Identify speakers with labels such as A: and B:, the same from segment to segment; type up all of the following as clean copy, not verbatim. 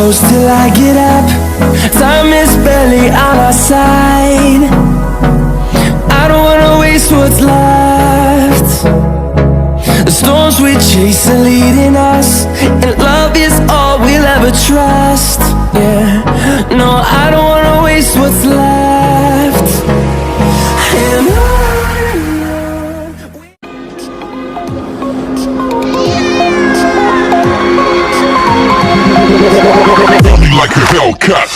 A: close till I get up. Time is barely on our side. I don't wanna waste what's left. The storms we chase are leading us, and love is all we'll ever trust. Yeah, no, I don't wanna waste what's left. And
B: Run me like a Hellcat.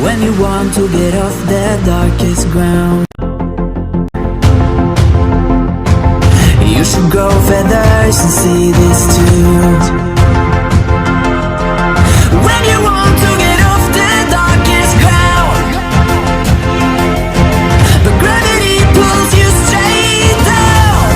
C: When you want to get off the darkest ground, you should grow feathers and see this too. When you want to get off the darkest ground, but gravity pulls you straight down.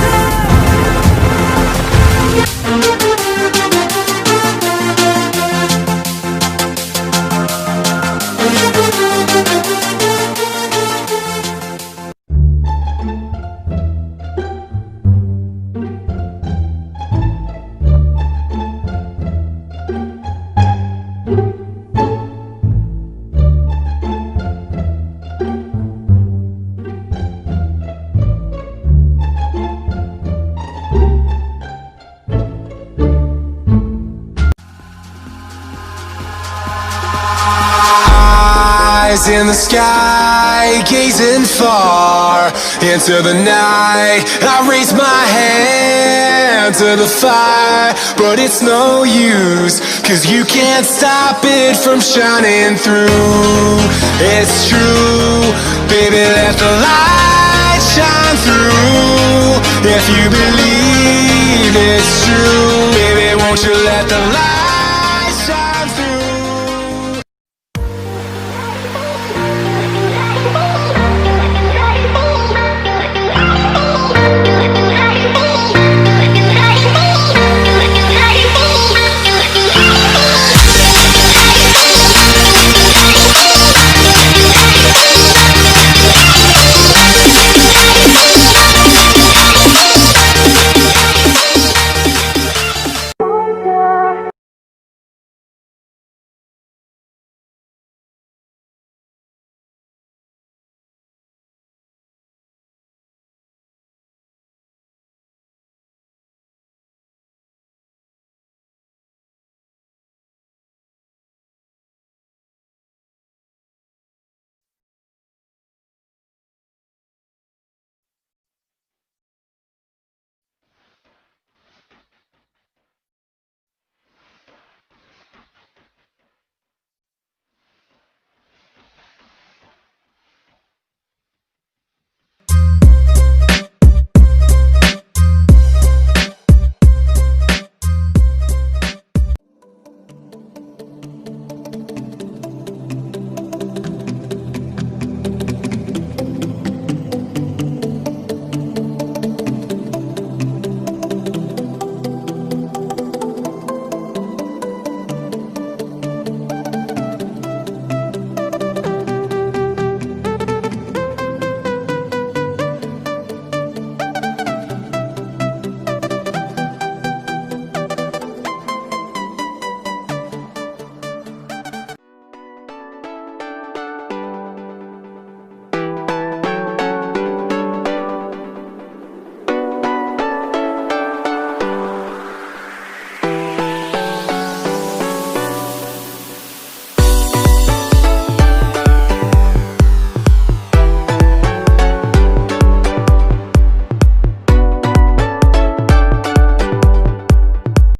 D: In the sky, gazing far into the night, I raise my hand to the fire, but it's no use, 'cause you can't stop it from shining through. It's true, baby, let the light shine through. If you believe it's true, baby, won't you let the light